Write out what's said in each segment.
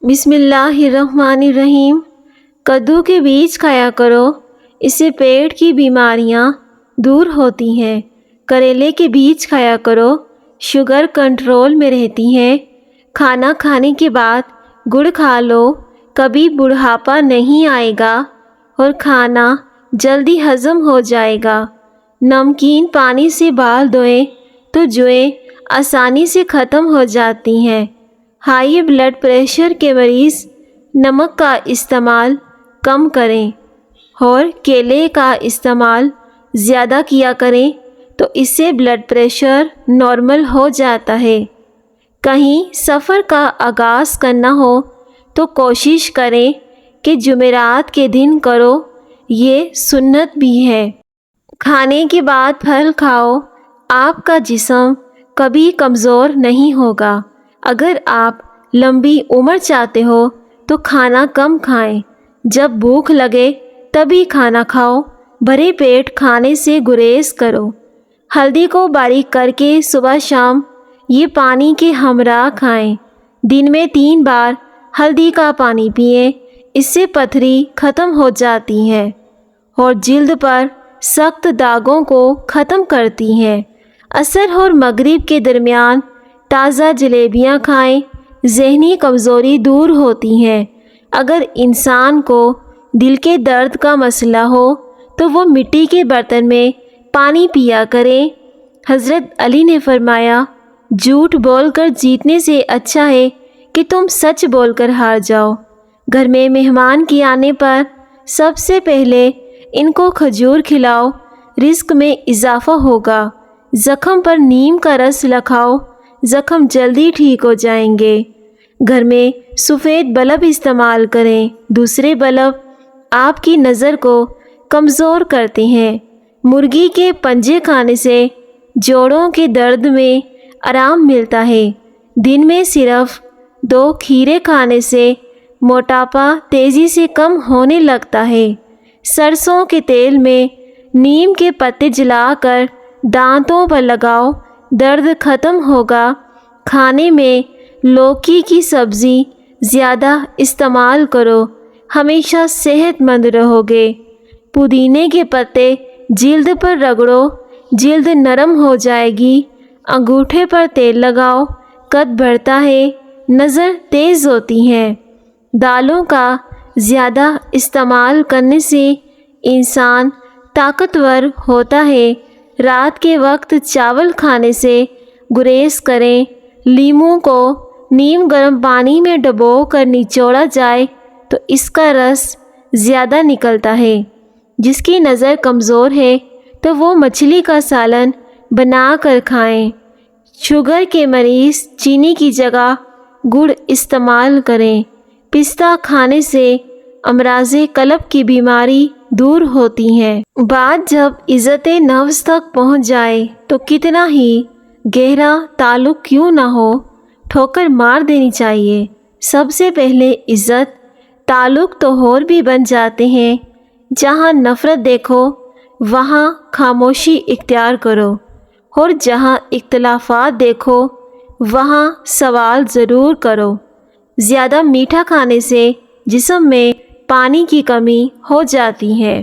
بسم اللہ الرحمن الرحیم۔ کدو کے بیج کھایا کرو، اس سے پیٹ کی بیماریاں دور ہوتی ہیں۔ کریلے کے بیج کھایا کرو، شوگر کنٹرول میں رہتی ہے۔ کھانا کھانے کے بعد گڑ کھا لو، کبھی بڑھاپا نہیں آئے گا اور کھانا جلدی ہضم ہو جائے گا۔ نمکین پانی سے بال دھوئیں تو جوئیں آسانی سے ختم ہو جاتی ہیں۔ ہائی بلڈ پریشر کے مریض نمک کا استعمال کم کریں اور کیلے کا استعمال زیادہ کیا کریں تو اس سے بلڈ پریشر نارمل ہو جاتا ہے۔ کہیں سفر کا آغاز کرنا ہو تو کوشش کریں کہ جمعرات کے دن کرو، یہ سنت بھی ہے۔ کھانے کے بعد پھل کھاؤ، آپ کا جسم کبھی کمزور نہیں ہوگا۔ اگر آپ لمبی عمر چاہتے ہو تو کھانا کم کھائیں، جب بھوک لگے تبھی کھانا کھاؤ، بھرے پیٹ کھانے سے گریز کرو۔ ہلدی کو باریک کر کے صبح شام یہ پانی کے ہمراہ کھائیں۔ دن میں 3 بار ہلدی کا پانی پئیں، اس سے پتھری ختم ہو جاتی ہے اور جلد پر سخت داغوں کو ختم کرتی ہے۔ عصر اور مغرب کے درمیان تازہ جلیبیاں کھائیں، ذہنی کمزوری دور ہوتی ہے۔ اگر انسان کو دل کے درد کا مسئلہ ہو تو وہ مٹی کے برتن میں پانی پیا کریں۔ حضرت علی نے فرمایا، جھوٹ بول کر جیتنے سے اچھا ہے کہ تم سچ بول کر ہار جاؤ۔ گھر میں مہمان کے آنے پر سب سے پہلے ان کو کھجور کھلاؤ، رزق میں اضافہ ہوگا۔ زخم پر نیم کا رس لگاؤ، زخم جلدی ٹھیک ہو جائیں گے۔ گھر میں سفید بلب استعمال کریں، دوسرے بلب آپ کی نظر کو کمزور کرتے ہیں۔ مرغی کے پنجے کھانے سے جوڑوں کے درد میں آرام ملتا ہے۔ دن میں صرف 2 کھیرے کھانے سے موٹاپا تیزی سے کم ہونے لگتا ہے۔ سرسوں کے تیل میں نیم کے پتے جلا کر دانتوں پر لگاؤ، درد ختم ہوگا۔ کھانے میں لوکی کی سبزی زیادہ استعمال کرو، ہمیشہ صحت مند رہو گے۔ پودینے کے پتے جلد پر رگڑو، جلد نرم ہو جائے گی۔ انگوٹھے پر تیل لگاؤ، قد بڑھتا ہے، نظر تیز ہوتی ہے۔ دالوں کا زیادہ استعمال کرنے سے انسان طاقتور ہوتا ہے۔ رات کے وقت چاول کھانے سے گریز کریں۔ لیموں کو نیم گرم پانی میں ڈبو کر نچوڑا جائے تو اس کا رس زیادہ نکلتا ہے۔ جس کی نظر کمزور ہے تو وہ مچھلی کا سالن بنا کر کھائیں۔ شوگر کے مریض چینی کی جگہ گڑ استعمال کریں۔ پستہ کھانے سے امراض قلب کی بیماری دور ہوتی ہے۔ بات جب عزت نفس تک پہنچ جائے تو کتنا ہی گہرا تعلق کیوں نہ ہو، ٹھوکر مار دینی چاہیے۔ سب سے پہلے عزت تعلق تو اور بھی بن جاتے ہیں۔ جہاں نفرت دیکھو وہاں خاموشی اختیار کرو، اور جہاں اختلافات دیکھو وہاں سوال ضرور کرو۔ زیادہ میٹھا کھانے سے جسم میں پانی کی کمی ہو جاتی ہے۔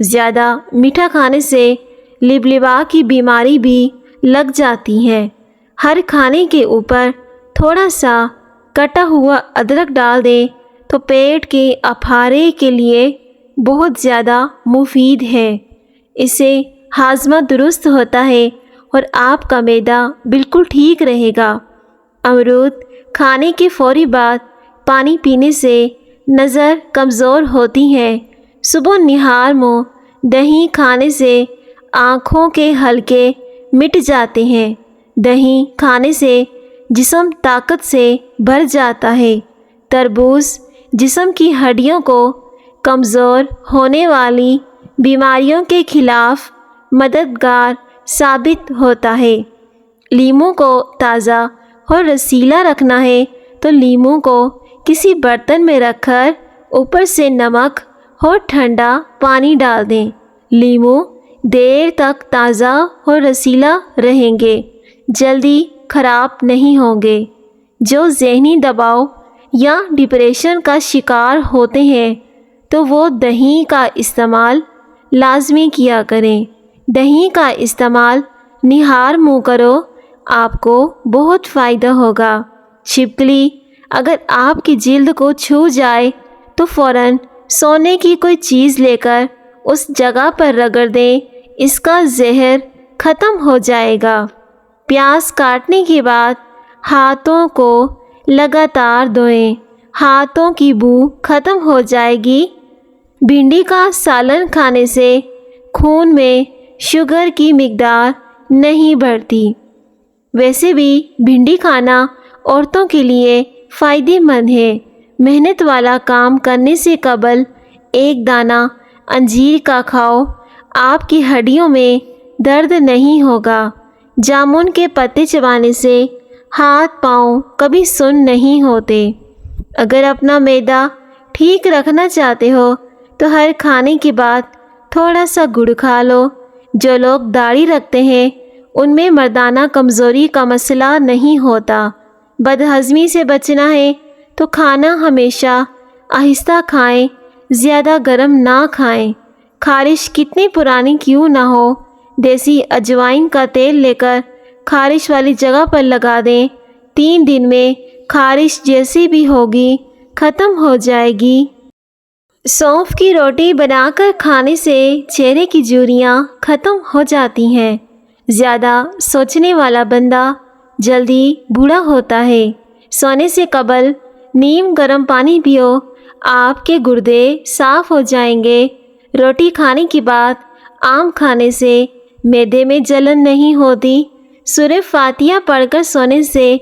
زیادہ میٹھا کھانے سے لبلبا کی بیماری بھی لگ جاتی ہے۔ ہر کھانے کے اوپر تھوڑا سا کٹا ہوا ادرک ڈال دیں تو پیٹ کے اپھارے کے لیے بہت زیادہ مفید ہے۔ اس سے ہاضمہ درست ہوتا ہے اور آپ کا معدہ بالکل ٹھیک رہے گا۔ امرود کھانے کے فوری بعد پانی پینے سے نظر کمزور ہوتی ہے۔ صبح نہار منہ دہی کھانے سے آنکھوں کے حلقے مٹ جاتے ہیں۔ دہی کھانے سے جسم طاقت سے بھر جاتا ہے۔ تربوز جسم کی ہڈیوں کو کمزور ہونے والی بیماریوں کے خلاف مددگار ثابت ہوتا ہے۔ لیموں کو تازہ اور رسیلا رکھنا ہے تو لیموں کو کسی برتن میں رکھ کر اوپر سے نمک اور ٹھنڈا پانی ڈال دیں۔ لیموں دیر تک تازہ اور رسیلا رہیں گے، جلدی خراب نہیں ہوں گے۔ جو ذہنی دباؤ یا ڈپریشن کا شکار ہوتے ہیں تو وہ دہی کا استعمال لازمی کیا کریں۔ دہی کا استعمال نہار منہ کرو، آپ کو بہت فائدہ ہوگا۔ چھپکلی اگر آپ کی جلد کو چھو جائے تو فوراً سونے کی کوئی چیز لے کر اس جگہ پر رگڑ دیں، اس کا زہر ختم ہو جائے گا۔ پیاز کاٹنے کے بعد ہاتھوں کو لگاتار دھوئیں، ہاتھوں کی بو ختم ہو جائے گی۔ بھنڈی کا سالن کھانے سے خون میں شوگر کی مقدار نہیں بڑھتی۔ ویسے بھی بھنڈی کھانا عورتوں کے لیے فائدہ مند ہے۔ محنت والا کام کرنے سے قبل ایک دانہ انجیر کا کھاؤ، آپ کی ہڈیوں میں درد نہیں ہوگا۔ جامن کے پتے چبانے سے ہاتھ پاؤں کبھی سن نہیں ہوتے۔ اگر اپنا معدہ ٹھیک رکھنا چاہتے ہو تو ہر کھانے کے بعد تھوڑا سا گڑ کھا لو۔ جو لوگ داڑھی رکھتے ہیں ان میں مردانہ کمزوری کا مسئلہ نہیں ہوتا۔ بدہضمی سے بچنا ہے تو کھانا ہمیشہ آہستہ کھائیں، زیادہ گرم نہ کھائیں۔ خارش کتنی پرانی کیوں نہ ہو، دیسی اجوائن کا تیل لے کر خارش والی جگہ پر لگا دیں، 3 دن میں خارش جیسی بھی ہوگی ختم ہو جائے گی۔ سونف کی روٹی بنا کر کھانے سے چہرے کی جھریاں ختم ہو جاتی ہیں۔ زیادہ سوچنے والا بندہ جلدی بوڑھا ہوتا ہے۔ سونے سے قبل نیم گرم پانی پیو، آپ کے گردے صاف ہو جائیں گے۔ روٹی کھانے کے بعد آم کھانے سے معدے میں جلن نہیں ہوتی۔ سورہ فاتحہ پڑھ کر سونے سے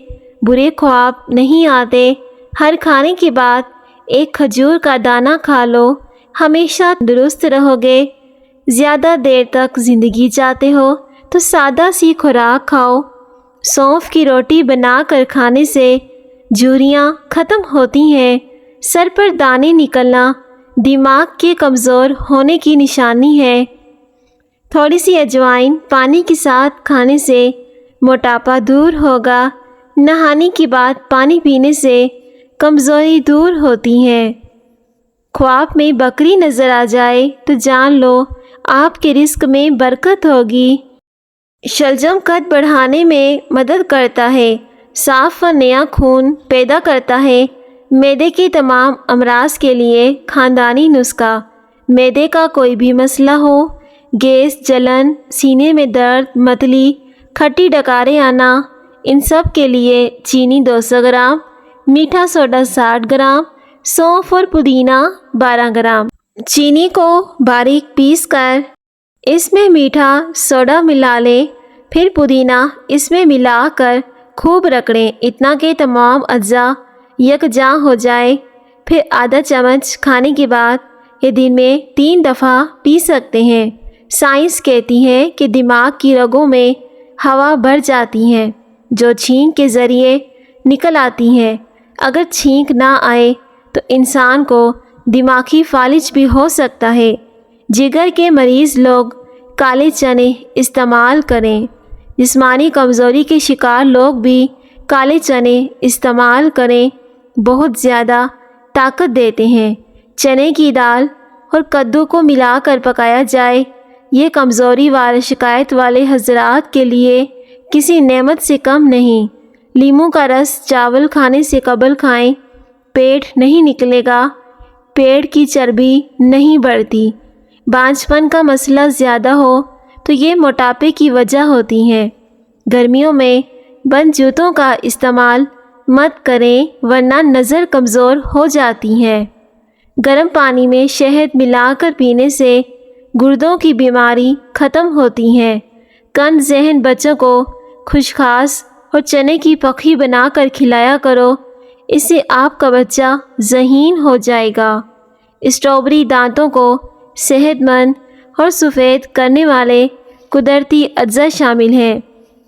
برے خواب نہیں آتے۔ ہر کھانے کے بعد ایک کھجور کا دانہ کھا لو، ہمیشہ درست رہو گے۔ زیادہ دیر تک زندگی چاہتے ہو تو سادہ سی خوراک کھاؤ۔ سونف کی روٹی بنا کر کھانے سے جھریاں ختم ہوتی ہیں۔ سر پر دانے نکلنا دماغ کے کمزور ہونے کی نشانی ہے۔ تھوڑی سی اجوائن پانی کے ساتھ کھانے سے موٹاپا دور ہوگا۔ نہانے کے بعد پانی پینے سے کمزوری دور ہوتی ہے۔ خواب میں بکری نظر آ جائے تو جان لو آپ کے رزق میں برکت ہوگی۔ شلجم قد بڑھانے میں مدد کرتا ہے، صاف و نیا خون پیدا کرتا ہے۔ معدے کے تمام امراض کے لیے خاندانی نسخہ۔ معدے کا کوئی بھی مسئلہ ہو، گیس، جلن، سینے میں درد، متلی، کھٹی ڈکاریں آنا، ان سب کے لیے چینی 200 گرام، میٹھا سوڈا 60 گرام، سونف اور پودینہ 12 گرام۔ چینی کو باریک پیس کر اس میں میٹھا سوڈا ملا لیں، پھر پودینہ اس میں ملا کر خوب رگڑیں، اتنا کہ تمام اجزاء یکجاں ہو جائے۔ پھر آدھا چمچ کھانے کے بعد یہ دن میں 3 دفعہ پی سکتے ہیں۔ سائنس کہتی ہے کہ دماغ کی رگوں میں ہوا بھر جاتی ہے جو چھینک کے ذریعے نکل آتی ہے۔ اگر چھینک نہ آئے تو انسان کو دماغی فالج بھی ہو سکتا ہے۔ جگر کے مریض لوگ کالے چنے استعمال کریں۔ جسمانی کمزوری کے شکار لوگ بھی کالے چنے استعمال کریں، بہت زیادہ طاقت دیتے ہیں۔ چنے کی دال اور کدو کو ملا کر پکایا جائے، یہ کمزوری والے شکایت والے حضرات کے لیے کسی نعمت سے کم نہیں۔ لیموں کا رس چاول کھانے سے قبل کھائیں، پیٹ نہیں نکلے گا، پیٹ کی چربی نہیں بڑھتی۔ بانجھپن کا مسئلہ زیادہ ہو تو یہ موٹاپے کی وجہ ہوتی ہے۔ گرمیوں میں بند جوتوں کا استعمال مت کریں ورنہ نظر کمزور ہو جاتی ہے۔ گرم پانی میں شہد ملا کر پینے سے گردوں کی بیماری ختم ہوتی ہے۔ کم ذہن بچوں کو خشخاش اور چنے کی پکھی بنا کر کھلایا کرو، اس سے آپ کا بچہ ذہین ہو جائے گا۔ اسٹرابیری دانتوں کو صحت مند اور سفید کرنے والے قدرتی اجزاء شامل ہیں۔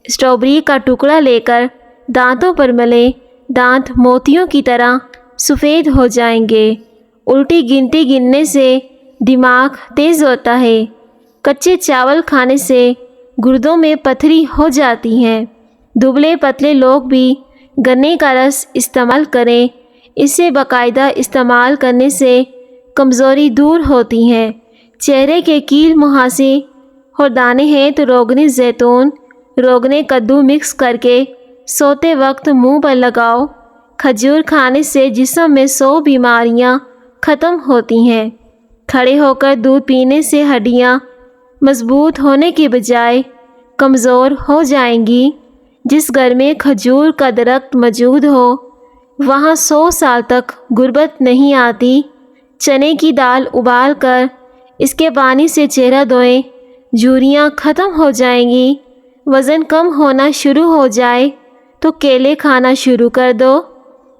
اسٹرابیری کا ٹکڑا لے کر دانتوں پر ملیں، دانت موتیوں کی طرح سفید ہو جائیں گے۔ الٹی گنتی گننے سے دماغ تیز ہوتا ہے۔ کچے چاول کھانے سے گردوں میں پتھری ہو جاتی ہے۔ دبلے پتلے لوگ بھی گنے کا رس استعمال کریں، اسے باقاعدہ استعمال کرنے سے کمزوری دور ہوتی ہے۔ چہرے کے کیل مہاسے اور دانے ہیں تو روغن زیتون، روغن کدو مکس کر کے سوتے وقت منہ پر لگاؤ۔ کھجور کھانے سے جسم میں 100 بیماریاں ختم ہوتی ہیں۔ کھڑے ہو کر دودھ پینے سے ہڈیاں مضبوط ہونے کی بجائے کمزور ہو جائیں گی۔ جس گھر میں کھجور کا درخت موجود ہو وہاں 100 سال تک غربت نہیں آتی۔ چنے کی دال ابال کر اس کے پانی سے چہرہ دھوئیں، جھریاں ختم ہو جائیں گی۔ وزن کم ہونا شروع ہو جائے تو کیلے کھانا شروع کر دو۔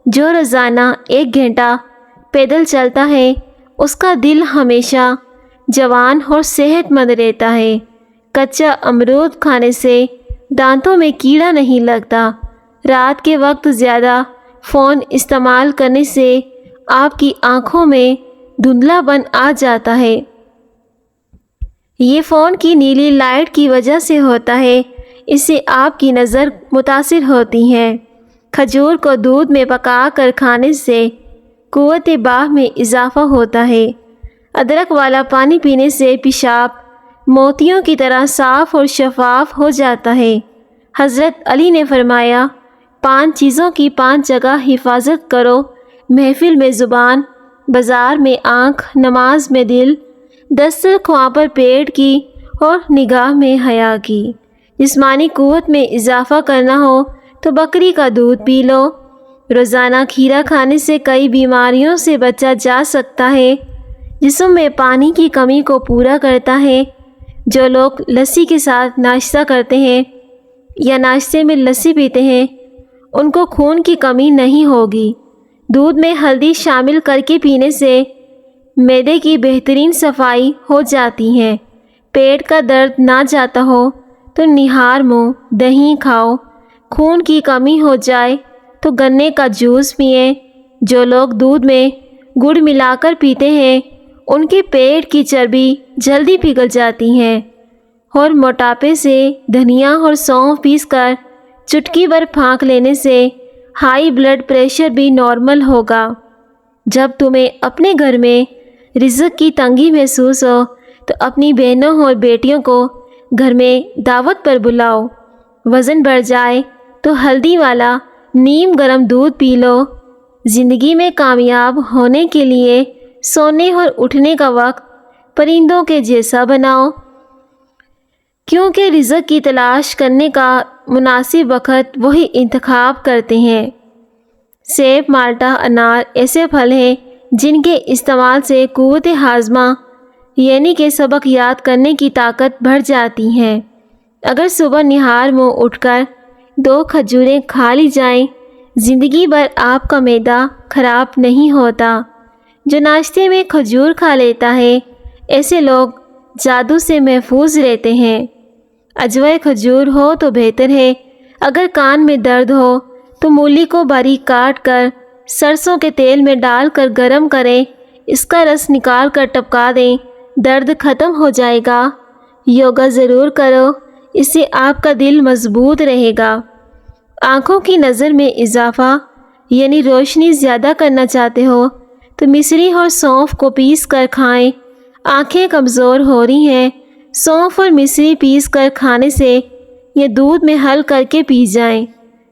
جو روزانہ 1 گھنٹہ پیدل چلتا ہے اس کا دل ہمیشہ جوان اور صحت مند رہتا ہے۔ کچا امرود کھانے سے دانتوں میں کیڑا نہیں لگتا۔ رات کے وقت زیادہ فون استعمال کرنے سے آپ کی آنکھوں میں دھندلا پن آ جاتا ہے۔ یہ فون کی نیلی لائٹ کی وجہ سے ہوتا ہے، اس سے آپ کی نظر متاثر ہوتی ہے۔ کھجور کو دودھ میں پکا کر کھانے سے قوت باہ میں اضافہ ہوتا ہے۔ ادرک والا پانی پینے سے پیشاب موتیوں کی طرح صاف اور شفاف ہو جاتا ہے۔ حضرت علی نے فرمایا، 5 چیزوں کی 5 جگہ حفاظت کرو، محفل میں زبان، بازار میں آنکھ، نماز میں دل، دسترخواں پر پیٹ کی اور نگاہ میں حیا کی۔ جسمانی قوت میں اضافہ کرنا ہو تو بکری کا دودھ پی لو۔ روزانہ کھیرا کھانے سے کئی بیماریوں سے بچا جا سکتا ہے۔ جسم میں پانی کی کمی کو پورا کرتا ہے۔ جو لوگ لسی کے ساتھ ناشتہ کرتے ہیں یا ناشتے میں لسی پیتے ہیں ان کو خون کی کمی نہیں ہوگی۔ دودھ میں ہلدی شامل کر کے پینے سے معدے کی بہترین صفائی ہو جاتی ہے۔ پیٹ کا درد نہ جاتا ہو تو نہار منہ دہی کھاؤ۔ خون کی کمی ہو جائے تو گنے کا جوس پئیں۔ جو لوگ دودھ میں گڑ ملا کر پیتے ہیں ان کے پیٹ کی چربی جلدی پگھل جاتی ہے، اور موٹاپے سے دھنیا اور سونف پیس کر چٹکی بھر پھانک لینے سے ہائی بلڈ پریشر بھی نارمل ہوگا۔ جب تمہیں اپنے گھر میں رزق کی تنگی محسوس ہو تو اپنی بہنوں اور بیٹیوں کو گھر میں دعوت پر بلاؤ۔ وزن بڑھ جائے تو ہلدی والا نیم گرم دودھ پی لو۔ زندگی میں کامیاب ہونے کے لیے سونے اور اٹھنے کا وقت پرندوں کے جیسا بناؤ، کیونکہ رزق کی تلاش کرنے کا مناسب وقت وہی انتخاب کرتے ہیں۔ سیب، مالٹا، انار ایسے پھل ہیں جن کے استعمال سے قوت ہاضمہ یعنی کہ سبق یاد کرنے کی طاقت بڑھ جاتی ہے۔ اگر صبح نہار منہ اٹھ کر 2 کھجوریں کھا لی جائیں زندگی بھر آپ کا معدہ خراب نہیں ہوتا۔ جو ناشتے میں کھجور کھا لیتا ہے ایسے لوگ جادو سے محفوظ رہتے ہیں۔ اجوائے کھجور ہو تو بہتر ہے۔ اگر کان میں درد ہو تو مولی کو باریک کاٹ کر سرسوں کے تیل میں ڈال کر گرم کریں، اس کا رس نکال کر ٹپکا دیں، درد ختم ہو جائے گا۔ یوگا ضرور کرو، اس سے آپ کا دل مضبوط رہے گا۔ آنکھوں کی نظر میں اضافہ یعنی روشنی زیادہ کرنا چاہتے ہو تو مصری اور سونف کو پیس کر کھائیں۔ آنکھیں کمزور ہو رہی ہیں، سونف اور مصری پیس کر کھانے سے یا دودھ میں حل کر کے پی جائیں۔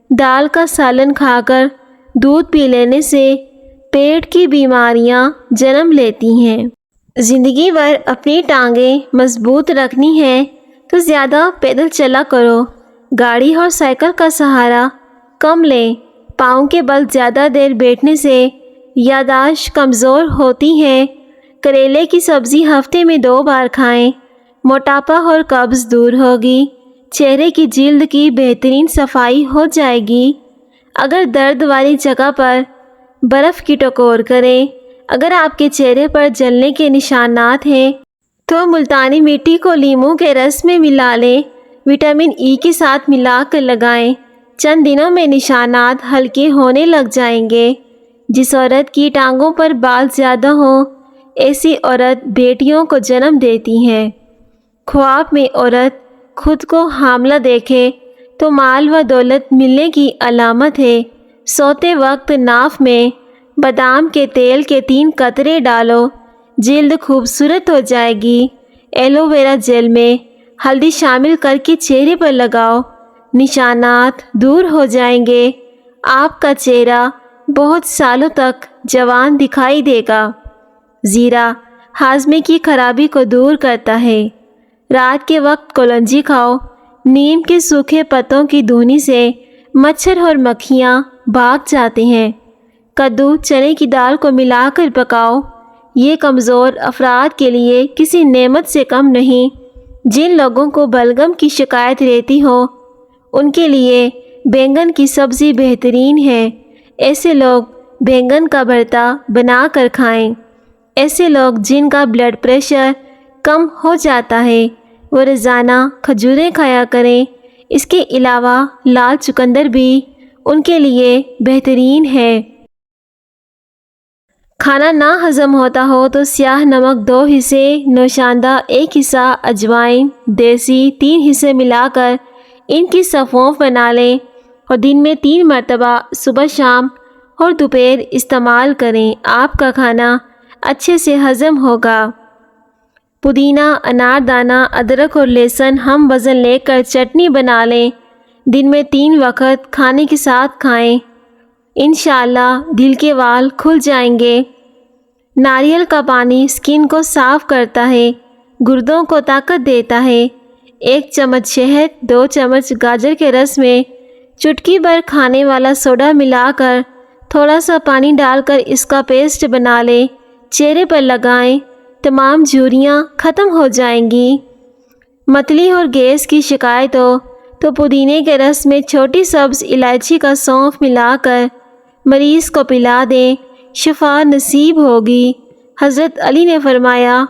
دال کا سالن کھا کر دودھ پی لینے سے پیٹ کی بیماریاں جنم لیتی ہیں۔ زندگی بھر اپنی ٹانگیں مضبوط رکھنی ہے تو زیادہ پیدل چلا کرو۔ گاڑی اور سائیکل کا سہارا کم لیں۔ پاؤں کے بل زیادہ دیر بیٹھنے سے یادداشت کمزور ہوتی ہے۔ کریلے کی سبزی ہفتے میں 2 بار کھائیں، موٹاپا اور قبض دور ہوگی۔ چہرے کی جلد کی بہترین صفائی ہو جائے گی۔ اگر درد والی جگہ پر برف کی ٹکور کریں۔ اگر آپ کے چہرے پر جلنے کے نشانات ہیں تو ملتانی مٹی کو لیموں کے رس میں ملا لیں، وٹامن ای کے ساتھ ملا کر لگائیں۔ چند دنوں میں نشانات ہلکے ہونے لگ جائیں گے۔ جس عورت کی ٹانگوں پر بال زیادہ ہوں ایسی عورت بیٹیوں کو جنم دیتی ہے۔ خواب میں عورت خود کو حاملہ دیکھے تو مال و دولت ملنے کی علامت ہے۔ سوتے وقت ناف میں بادام کے تیل کے 3 قطرے ڈالو، جلد خوبصورت ہو جائے گی۔ ایلو ویرا جیل میں ہلدی شامل کر کے چہرے پر لگاؤ، نشانات دور ہو جائیں گے۔ آپ کا چہرہ بہت سالوں تک جوان دکھائی دے گا۔ زیرہ ہاضمے کی خرابی کو دور کرتا ہے۔ رات کے وقت کلونجی کھاؤ، نیم کے سوکھے پتوں کی دھونی سے مچھر اور مکھیاں بھاگ جاتے ہیں۔ کدو چنے کی دال کو ملا کر پکاؤ، یہ کمزور افراد کے لیے کسی نعمت سے کم نہیں۔ جن لوگوں کو بلغم کی شکایت رہتی ہو ان کے لیے بینگن کی سبزی بہترین ہے۔ ایسے لوگ بینگن کا بھرتا بنا کر کھائیں۔ ایسے لوگ جن کا بلڈ پریشر کم ہو جاتا ہے وہ روزانہ کھجوریں کھایا کریں۔ اس کے علاوہ لال چقندر بھی ان کے لیے بہترین ہے۔ کھانا نہ ہضم ہوتا ہو تو سیاہ نمک 2 حصے، نوشاندہ 1 حصہ، اجوائن دیسی 3 حصے ملا کر ان کی صفوف بنا لیں اور دن میں 3 مرتبہ صبح شام اور دوپہر استعمال کریں۔ آپ کا کھانا اچھے سے ہضم ہوگا۔ پودینہ، اناردانہ، ادرک اور لہسن ہم وزن لے کر چٹنی بنا لیں، دن میں 3 وقت کھانے کے ساتھ کھائیں۔ انشاءاللہ دل کے وال کھل جائیں گے۔ ناریل کا پانی سکن کو صاف کرتا ہے، گردوں کو طاقت دیتا ہے۔ 1 چمچ شہد، 2 چمچ گاجر کے رس میں چٹکی بھر کھانے والا سوڈا ملا کر تھوڑا سا پانی ڈال کر اس کا پیسٹ بنا لیں، چہرے پر لگائیں، تمام جھریاں ختم ہو جائیں گی۔ متلی اور گیس کی شکایت ہو تو پودینے کے رس میں چھوٹی سبز الائچی کا سونف ملا کر مریض کو پلا دیں، شفا نصیب ہوگی۔ حضرت علی نے فرمایا،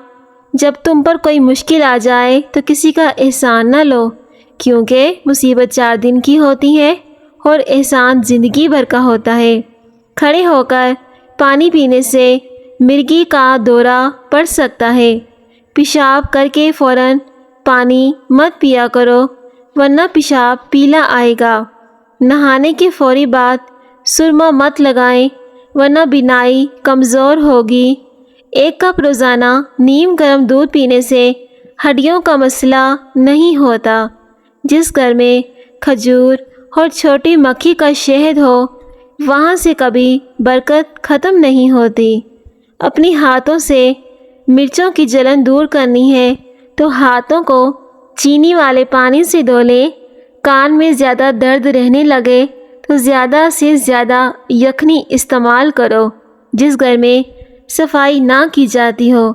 جب تم پر کوئی مشکل آ جائے تو کسی کا احسان نہ لو، کیونکہ مصیبت 4 دن کی ہوتی ہے اور احسان زندگی بھر کا ہوتا ہے۔ کھڑے ہو کر پانی پینے سے مرگی کا دورہ پڑ سکتا ہے۔ پیشاب کر کے فوراً پانی مت پیا کرو ورنہ پیشاب پیلا آئے گا۔ نہانے کے فوری بعد سرما مت لگائیں ورنہ بینائی کمزور ہوگی۔ 1 کپ روزانہ نیم گرم دودھ پینے سے ہڈیوں کا مسئلہ نہیں ہوتا۔ جس گھر میں کھجور اور چھوٹی مکھی کا شہد ہو وہاں سے کبھی برکت ختم نہیں ہوتی۔ اپنی ہاتھوں سے مرچوں کی جلن دور کرنی ہے تو ہاتھوں کو چینی والے پانی سے دھو لیں۔ کان میں زیادہ درد رہنے لگے تو زیادہ سے زیادہ یخنی استعمال کرو۔ جس گھر میں صفائی نہ کی جاتی ہو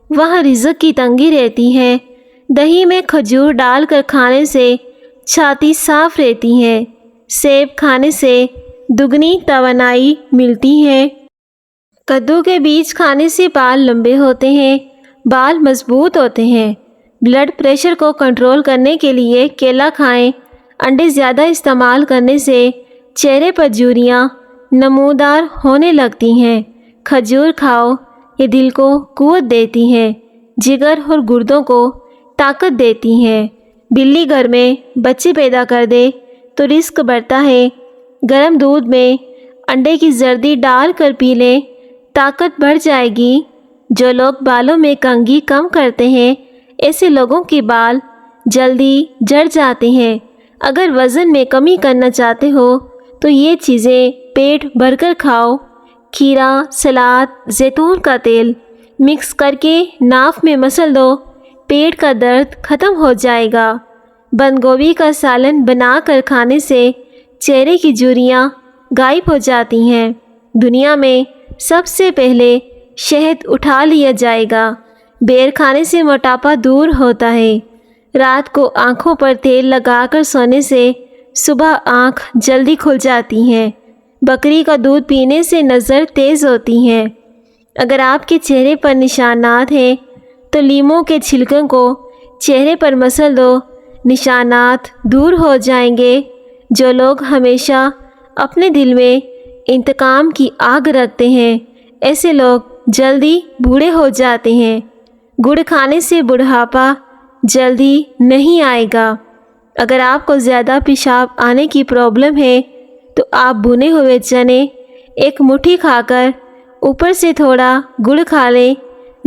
وہاں رزق کی تنگی رہتی ہے۔ دہی میں کھجور ڈال کر کھانے سے چھاتی صاف رہتی ہے۔ سیب کھانے سے دگنی توانائی ملتی ہے۔ کدو کے بیج کھانے سے بال لمبے ہوتے ہیں، بال مضبوط ہوتے ہیں۔ بلڈ پریشر کو کنٹرول کرنے کے لیے کیلا کھائیں۔ انڈے زیادہ استعمال کرنے سے چہرے پر جھریاں نمودار ہونے لگتی ہیں۔ کھجور کھاؤ، یہ دل کو قوت دیتی ہیں، جگر اور گردوں کو طاقت دیتی ہیں۔ بلی گھر میں بچے پیدا کر دے تو رزق بڑھتا ہے۔ گرم دودھ میں انڈے کی زردی ڈال کر پی لیں، طاقت بڑھ جائے گی۔ جو لوگ بالوں میں کنگھی کم کرتے ہیں ایسے لوگوں کے بال جلدی جڑ جاتے ہیں۔ اگر وزن میں کمی کرنا چاہتے ہو تو یہ چیزیں پیٹ بھر کر کھاؤ۔ کھیرا، سلاد، زیتون کا تیل مکس کر کے ناف میں مسل دو، پیٹ کا درد ختم ہو جائے گا۔ بند گوبھی کا سالن بنا کر کھانے سے چہرے کی جھریاں غائب ہو جاتی ہیں۔ دنیا میں سب سے پہلے شہد اٹھا لیا جائے گا۔ بیر کھانے سے موٹاپا دور ہوتا ہے۔ رات کو آنکھوں پر تیل لگا کر سونے سے صبح آنکھ جلدی کھل جاتی ہیں۔ بکری کا دودھ پینے سے نظر تیز ہوتی ہے۔ اگر آپ کے چہرے پر نشانات ہیں تو لیموں کے چھلکوں کو چہرے پر مسل دو، نشانات دور ہو جائیں گے۔ جو لوگ ہمیشہ اپنے دل میں انتقام کی آگ رکھتے ہیں ایسے لوگ جلدی بوڑھے ہو جاتے ہیں۔ گڑ کھانے سے بڑھاپا جلدی نہیں آئے گا۔ اگر آپ کو زیادہ پیشاب آنے کی پرابلم ہے تو آپ بھنے ہوئے چنے ایک مٹھی کھا کر اوپر سے تھوڑا گڑ کھا لیں،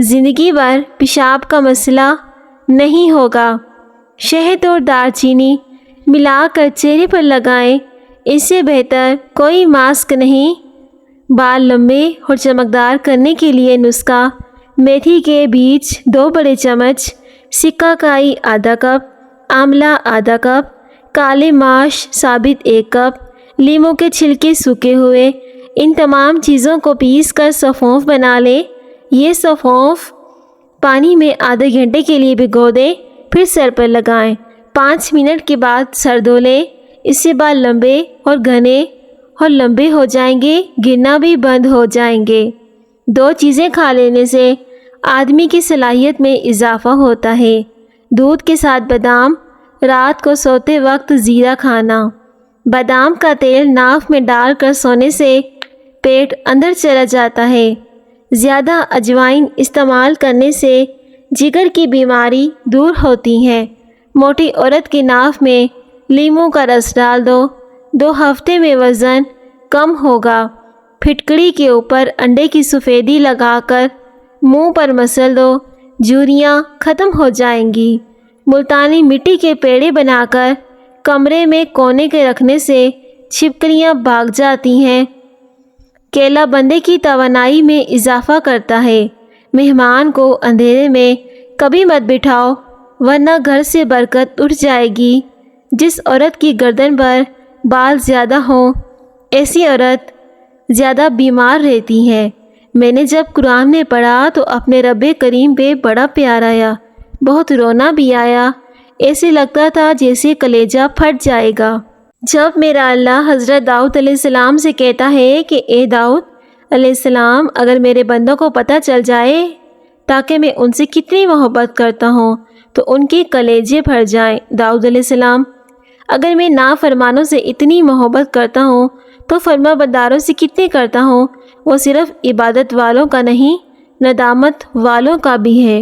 زندگی بھر پیشاب کا مسئلہ نہیں ہوگا۔ شہد اور دار چینی ملا کر چہرے پر لگائیں، اس سے بہتر کوئی ماسک نہیں۔ بال لمبے اور چمکدار کرنے کے لیے نسخہ: میتھی کے بیج 2 بڑے چمچ، سکہ کائی آدھا کپ، آملہ آدھا کپ، کالے ماش ثابت 1 کپ، لیموں کے چھلکے سوکھے ہوئے۔ ان تمام چیزوں کو پیس کر سونف بنا لیں۔ یہ سونف پانی میں آدھے گھنٹے کے لیے بھگو دیں، پھر سر پر لگائیں۔ 5 منٹ کے بعد سر دھو لیں، اس سے بال لمبے اور گھنے اور لمبے ہو جائیں گے، گرنا بھی بند ہو جائیں گے۔ 2 چیزیں کھا لینے سے آدمی کی صلاحیت میں اضافہ ہوتا ہے۔ دودھ کے ساتھ بادام، رات کو سوتے وقت زیرہ کھانا۔ بادام کا تیل ناک میں ڈال کر سونے سے پیٹ اندر چلا جاتا ہے۔ زیادہ اجوائن استعمال کرنے سے جگر کی بیماری دور ہوتی ہے۔ موٹی عورت کی ناک میں لیموں کا رس ڈال دو، 2 ہفتے میں وزن کم ہوگا۔ پھٹکڑی کے اوپر انڈے کی سفیدی لگا کر منہ پر مسل دو، جھریاں ختم ہو جائیں گی۔ ملتانی مٹی کے پیڑے بنا کر کمرے میں کونے کے رکھنے سے چھپکلیاں بھاگ جاتی ہیں۔ کیلا بندے کی توانائی میں اضافہ کرتا ہے۔ مہمان کو اندھیرے میں کبھی مت بٹھاؤ ورنہ گھر سے برکت اٹھ جائے گی۔ جس عورت کی گردن پر بال زیادہ ہوں، ایسی عورت زیادہ بیمار رہتی ہے۔ میں نے جب قرآن میں پڑھا تو اپنے رب کریم پہ بڑا پیار آیا، بہت رونا بھی آیا، ایسے لگتا تھا جیسے کلیجہ پھٹ جائے گا۔ جب میرا اللہ حضرت داؤد علیہ السلام سے کہتا ہے کہ اے داؤد علیہ السلام، اگر میرے بندوں کو پتہ چل جائے تاکہ میں ان سے کتنی محبت کرتا ہوں تو ان کے کلیجے پھٹ جائیں۔ داؤد علیہ السلام: اگر میں نافرمانوں سے اتنی محبت کرتا ہوں تو فرما برداروں سے کتنی کرتا ہوں؟ وہ صرف عبادت والوں کا نہیں، ندامت والوں کا بھی ہے۔